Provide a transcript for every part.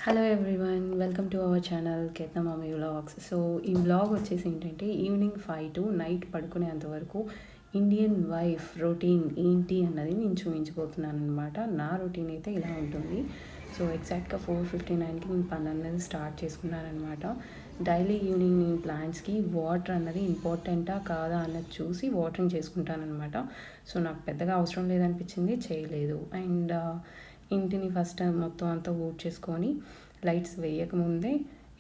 Hello everyone, welcome to our channel Ketana mummy vlogs. So ఈ vlog వచ్చేసి ఏంటంటే evening 5 to night పడుకునేంత వరకు Indian wife routine ఏంటి అన్నది నేను చూపించబోతున్నాను అనమాట. నా రొటీన్ అయితే ఇలా ఉంటుంది. సో ఎగ్జాక్ట్గా 4:59కి నేను పని అన్నది స్టార్ట్ చేసుకున్నాను అనమాట. డైలీ ఈవినింగ్ నేను ప్లాంట్స్కి వాటర్ అన్నది ఇంపార్టెంటా కాదా అన్నది చూసి వాటరింగ్ చేసుకుంటాను అనమాట. సో నాకు పెద్దగా అవసరం లేదనిపించింది, చేయలేదు. అండ్ ఇంటిని ఫస్ట్ మొత్తం అంతా ఊడ్ చేసుకొని లైట్స్ వేయకముందే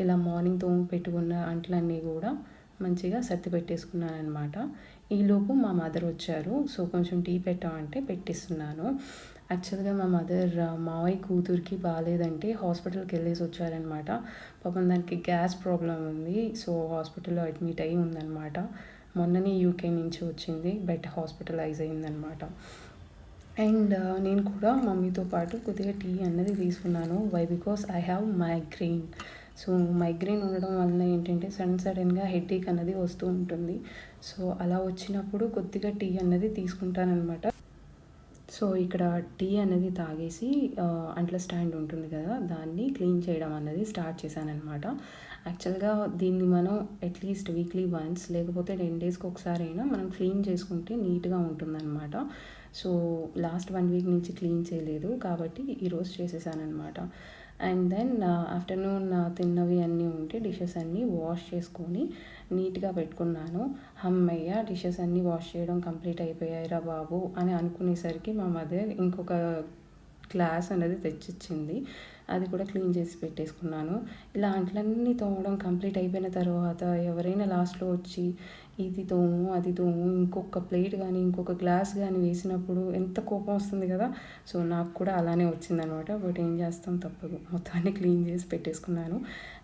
ఇలా మార్నింగ్ తోము పెట్టుకున్న అంట్లన్నీ కూడా మంచిగా సర్ది పెట్టేసుకున్నాను అనమాట. ఈలోపు మా మదర్ వచ్చారు. సో కొంచెం టీ పెట్టామంటే పెట్టిస్తున్నాను. యాక్చువల్గా మా మదర్ మావయ్య కూతురికి బాగాలేదంటే హాస్పిటల్కి వెళ్ళేసి వచ్చారనమాట. పాపం దానికి గ్యాస్ ప్రాబ్లం ఉంది. సో హాస్పిటల్లో అడ్మిట్ అయ్యి ఉందన్నమాట. మొన్ననే యూకే నుంచి వచ్చింది, బట్ హాస్పిటలైజ్ అయిందనమాట. అండ్ నేను కూడా మమ్మీతో పాటు కొద్దిగా టీ అన్నది తీసుకున్నాను. Why because I have migraine. So migraine ఉండడం వల్ల ఏంటంటే సడన్గా హెడేక్ అన్నది వస్తూ ఉంటుంది. సో అలా వచ్చినప్పుడు కొద్దిగా టీ అన్నది తీసుకుంటానమాట. సో ఇక్కడ టీ అనేది తాగేసి అంట్ల స్టాండ్ ఉంటుంది కదా, దాన్ని క్లీన్ చేయడం అనేది స్టార్ట్ చేశానమాట. యాక్చువల్గా దీన్ని మనం అట్లీస్ట్ వీక్లీ వన్స్ లేకపోతే 10 డేస్కి ఒకసారి అయినా మనం క్లీన్ చేసుకుంటే నీట్గా ఉంటుందన్నమాట. సో లాస్ట్ 1 వీక్ నుంచి క్లీన్ చేయలేదు కాబట్టి ఈరోజు చేసేసానమాట. అండ్ దెన్ ఆఫ్టర్నూన్ తిన్నవి అన్నీ ఉంటే డిషెస్ అన్నీ వాష్ చేసుకొని నీట్గా పెట్టుకున్నాను. అమ్మయ్య, డిషెస్ అన్నీ వాష్ చేయడం కంప్లీట్ అయిపోయాయిరా బాబు అని అనుకునేసరికి మా మదర్ ఇంకొక గ్లాస్ అనేది తెచ్చిచ్చింది. అది కూడా క్లీన్ చేసి పెట్టేసుకున్నాను. ఇలా అంట్లన్నీ తోమడం కంప్లీట్ అయిపోయిన తర్వాత ఎవరైనా లాస్ట్లో వచ్చి ఇది తోము అది తోము ఇంకొక ప్లేట్ కానీ ఇంకొక గ్లాస్ కానీ వేసినప్పుడు ఎంత కోపం వస్తుంది కదా. సో నాకు కూడా అలానే వచ్చిందనమాట. బట్ ఏం చేస్తాం, తప్పదు. మొత్తాన్ని క్లీన్ చేసి పెట్టేసుకున్నాను.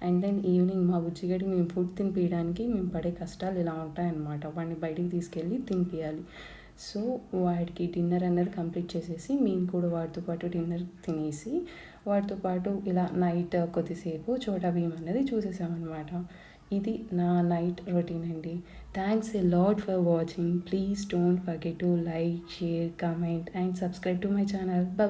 అండ్ దెన్ ఈవినింగ్ మా బుజ్జిగడికి మేము ఫుడ్ తినిపించడానికి మేము పడే కష్టాలు ఇలా ఉంటాయన్నమాట. వాడిని బయటికి తీసుకెళ్ళి తినిపించాలి. సో వాడికి డిన్నర్ అన్నది కంప్లీట్ చేసేసి మేము కూడా వాడితో పాటు డిన్నర్ తినేసి వాటితో పాటు ఇలా నైట్ కొద్దిసేపు చోటా భీమ్ అన్నది చూసేసామన్నమాట. ఇది నా నైట్ రొటీన్ అండి. Thanks a lot for watching. Please don't forget to like, share, comment and subscribe to my channel.